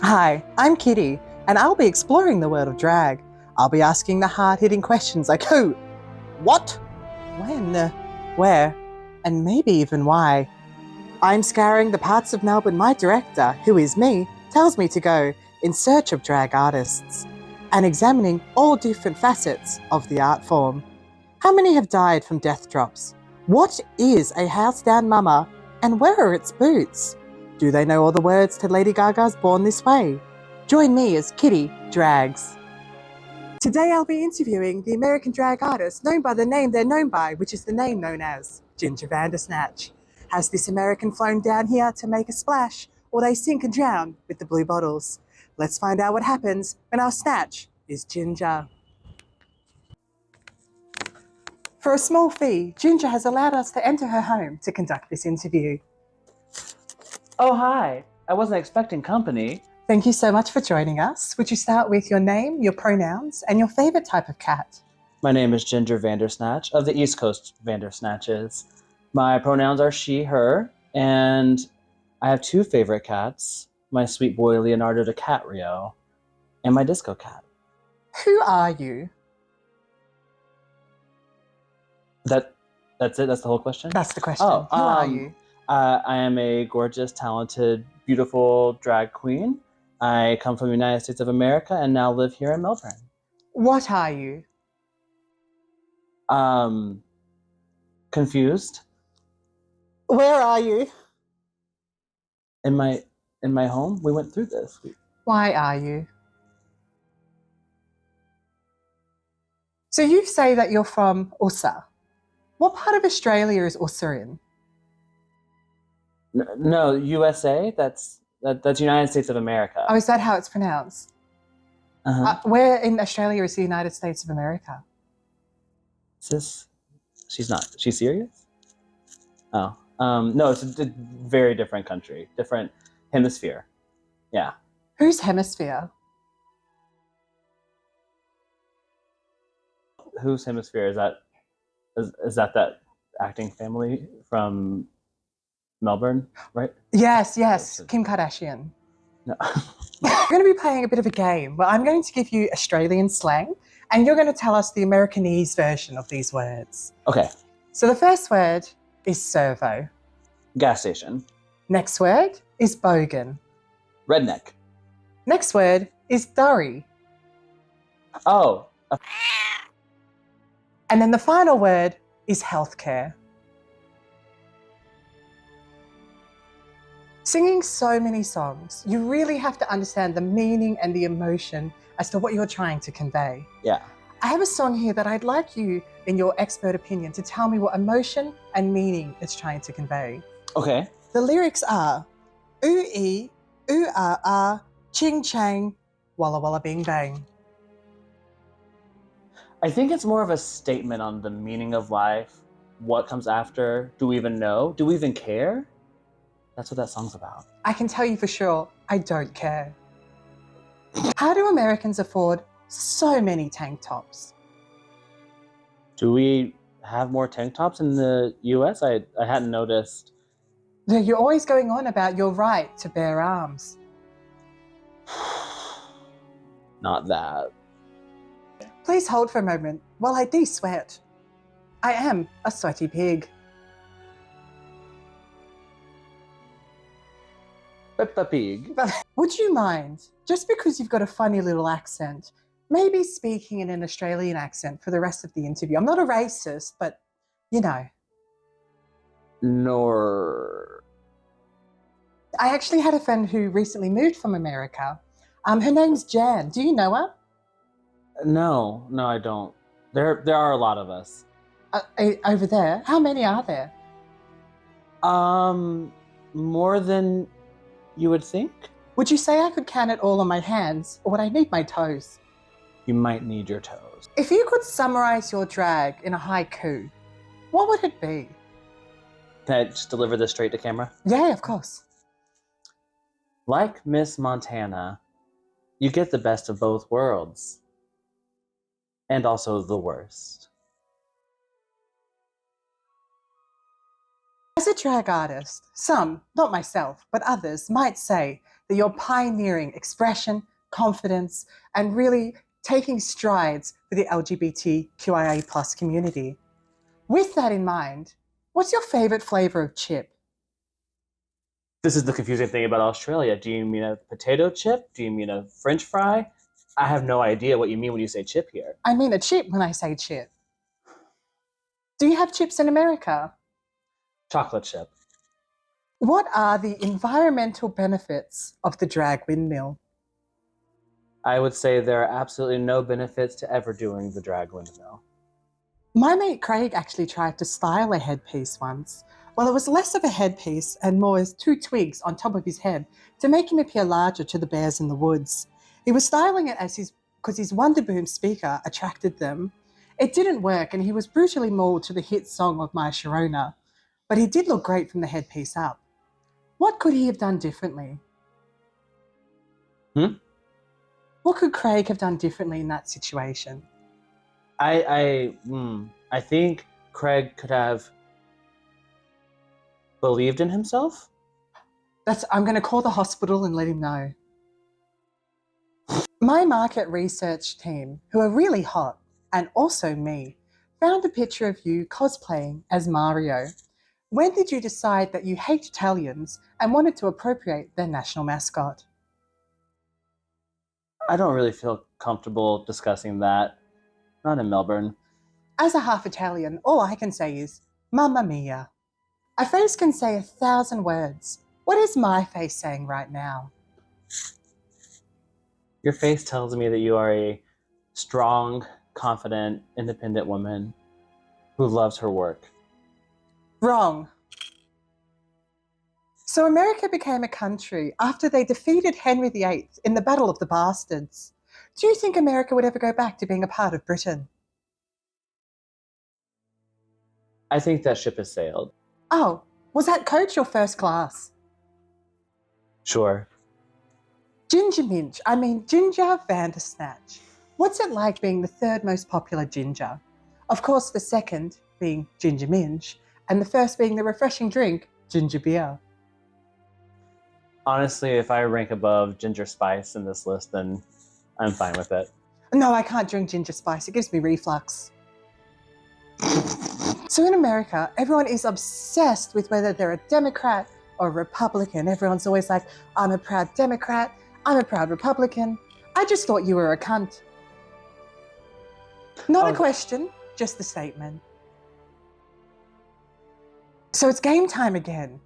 Hi, I'm Kitty, and I'll be exploring the world of drag. I'll be asking the hard-hitting questions like who, what, when, where, and maybe even why. I'm scouring the parts of Melbourne my director, who is me, tells me to go in search of drag artists, and examining all different facets of the art form. How many have died from death drops? What is a house-down mama, and where are its boots? Do they know all the words to Lady Gaga's Born This Way? Join me as Kitty Drags. Today I'll be interviewing the American drag artist known by the name they're known by, which is the name known as Ginger Vandersnatch. Has this American flown down here to make a splash, or they sink and drown with the blue bottles? Let's find out what happens when our snatch is Ginger. For a small fee, Ginger has allowed us to enter her home to conduct this interview. Oh, hi. I wasn't expecting company. Thank you so much for joining us. Would you start with your name, your pronouns, and your favorite type of cat? My name is Ginger Vandersnatch of the East Coast Vandersnatches. My pronouns are she, her, and I have two favorite cats, my sweet boy Leonardo DiCaprio and my disco cat. Who are you? That's it? That's the whole question? That's the question. Who are you? I am a gorgeous, talented, beautiful drag queen. I come from the United States of America and now live here in Melbourne. What are you? Confused. Where are you? In my home. We went through this. Why are you? So you say that you're from USA. What part of Australia is USA in? No, USA. That's United States of America. Oh, is that how it's pronounced? Uh-huh. Where in Australia is the United States of America? She's not. She's serious? Oh, no. It's a very different country, different hemisphere. Yeah. Whose hemisphere? Whose hemisphere is that? Is that acting family from Melbourne, right? Yes, Kim Kardashian. No. We're going to be playing a bit of a game where I'm going to give you Australian slang and you're going to tell us the Americanese version of these words. Okay. So the first word is servo. Gas station. Next word is bogan. Redneck. Next word is durry. Oh. And then the final word is healthcare. Singing so many songs, you really have to understand the meaning and the emotion as to what you're trying to convey. Yeah. I have a song here that I'd like you, in your expert opinion, to tell me what emotion and meaning it's trying to convey. Okay. The lyrics are, ooh-ee, ooh-ah-ah, ching-chang, walla walla bing bang. I think it's more of a statement on the meaning of life. What comes after? Do we even know? Do we even care? That's what that song's about. I can tell you for sure, I don't care. How do Americans afford so many tank tops? Do we have more tank tops in the US? I hadn't noticed. You're always going on about your right to bear arms. Not that. Please hold for a moment while I de-sweat. I am a sweaty pig. Peppa Pig. Would you mind, just because you've got a funny little accent, maybe speaking in an Australian accent for the rest of the interview? I'm not a racist, but you know. Nor. I actually had a friend who recently moved from America. Her name's Jan. Do you know her? No, I don't. There are a lot of us. Over there? How many are there? More than you would think. Would you say I could count it all on my hands, or would I need my toes? You might need your toes. If you could summarize your drag in a haiku, what would it be? Can I just deliver this straight to camera? Yeah, of course. Like Miss Montana, you get the best of both worlds. And also the worst. As a drag artist, some, not myself, but others might say that you're pioneering expression, confidence, and really taking strides for the LGBTQIA plus community. With that in mind, what's your favorite flavor of chip? This is the confusing thing about Australia. Do you mean a potato chip? Do you mean a French fry? I have no idea what you mean when you say chip here. I mean a chip when I say chip. Do you have chips in America? Chocolate chip. What are the environmental benefits of the drag windmill? I would say there are absolutely no benefits to ever doing the drag windmill. My mate Craig actually tried to style a headpiece once. Well, it was less of a headpiece and more as two twigs on top of his head to make him appear larger to the bears in the woods. He was styling it as because his Wonder Boom speaker attracted them. It didn't work and he was brutally mauled to the hit song of My Sharona, but he did look great from the headpiece up. What could he have done differently? What could Craig have done differently in that situation? I think Craig could have believed in himself. I'm going to call the hospital and let him know. My market research team, who are really hot, and also me, found a picture of you cosplaying as Mario. When did you decide that you hate Italians and wanted to appropriate their national mascot? I don't really feel comfortable discussing that. Not in Melbourne. As a half Italian, all I can say is, Mamma Mia. A face can say 1,000 words. What is my face saying right now? Your face tells me that you are a strong, confident, independent woman who loves her work. Wrong. So America became a country after they defeated Henry VIII in the Battle of the Bastards. Do you think America would ever go back to being a part of Britain? I think that ship has sailed. Oh, was that coach or first class? Sure. Ginger Vandersnatch. What's it like being the third most popular ginger? Of course, the second being Ginger Minge, and the first being the refreshing drink, ginger beer. Honestly, if I rank above ginger spice in this list, then I'm fine with it. No, I can't drink ginger spice. It gives me reflux. So in America, everyone is obsessed with whether they're a Democrat or a Republican. Everyone's always like, I'm a proud Democrat, I'm a proud Republican. I just thought you were a cunt. Not a question, just a statement. So it's game time again.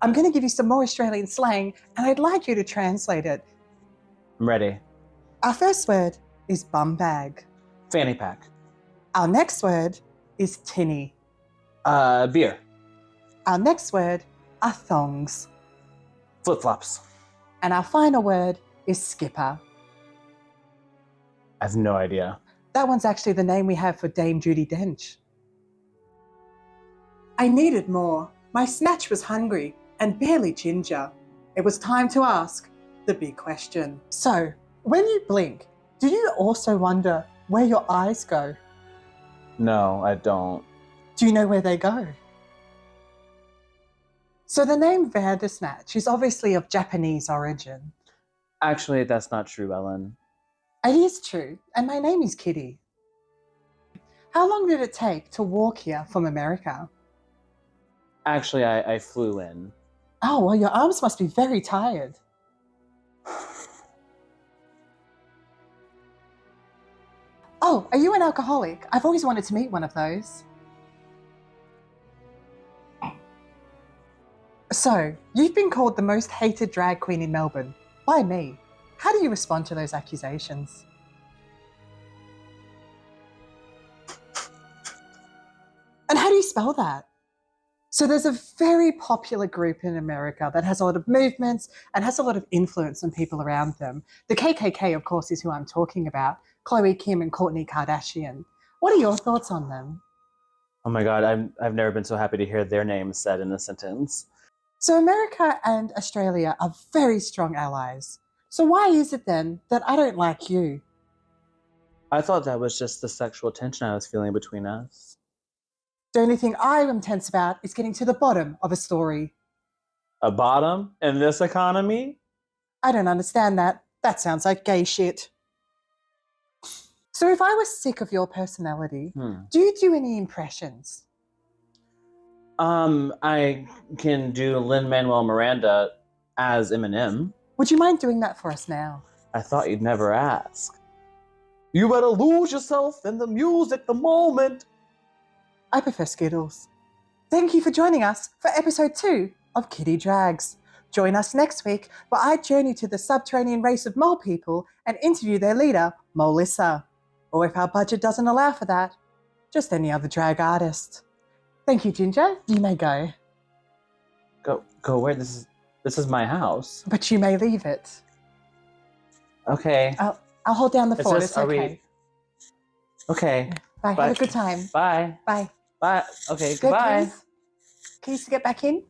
I'm going to give you some more Australian slang and I'd like you to translate it. I'm ready. Our first word is bum bag. Fanny pack. Our next word is tinny. Beer. Our next word are thongs. Flip-flops. And our final word is skipper. I have no idea. That one's actually the name we have for Dame Judi Dench. I needed more. My snatch was hungry and barely ginger. It was time to ask the big question. So, when you blink, do you also wonder where your eyes go? No, I don't. Do you know where they go? So the name Vandersnatch is obviously of Japanese origin. Actually, that's not true, Ellen. It is true, and my name is Kitty. How long did it take to walk here from America? Actually, I flew in. Oh, well, your arms must be very tired. Oh, are you an alcoholic? I've always wanted to meet one of those. So, you've been called the most hated drag queen in Melbourne by me. How do you respond to those accusations? And how do you spell that? So there's a very popular group in America that has a lot of movements and has a lot of influence on people around them. The KKK, of course, is who I'm talking about. Khloe, Kim, and Kourtney Kardashian. What are your thoughts on them? Oh my God, I've never been so happy to hear their names said in a sentence. So America and Australia are very strong allies. So why is it then that I don't like you? I thought that was just the sexual tension I was feeling between us. The only thing I am tense about is getting to the bottom of a story. A bottom in this economy? I don't understand that. That sounds like gay shit. So if I was sick of your personality, do you do any impressions? I can do Lin-Manuel Miranda as Eminem. Would you mind doing that for us now? I thought you'd never ask. You better lose yourself in the music the moment. I prefer Skittles. Thank you for joining us for episode 2 of Kitty Drags. Join us next week where I journey to the subterranean race of mole people and interview their leader, Molissa. Or if our budget doesn't allow for that, just any other drag artist. Thank you, Ginger. You may go. Go where? This is my house. But you may leave it. Okay. I'll hold down the fort. It's okay. Okay. Bye. Have a good time. Bye. Bye. Bye. Okay. Go, Bye. Keys to get back in.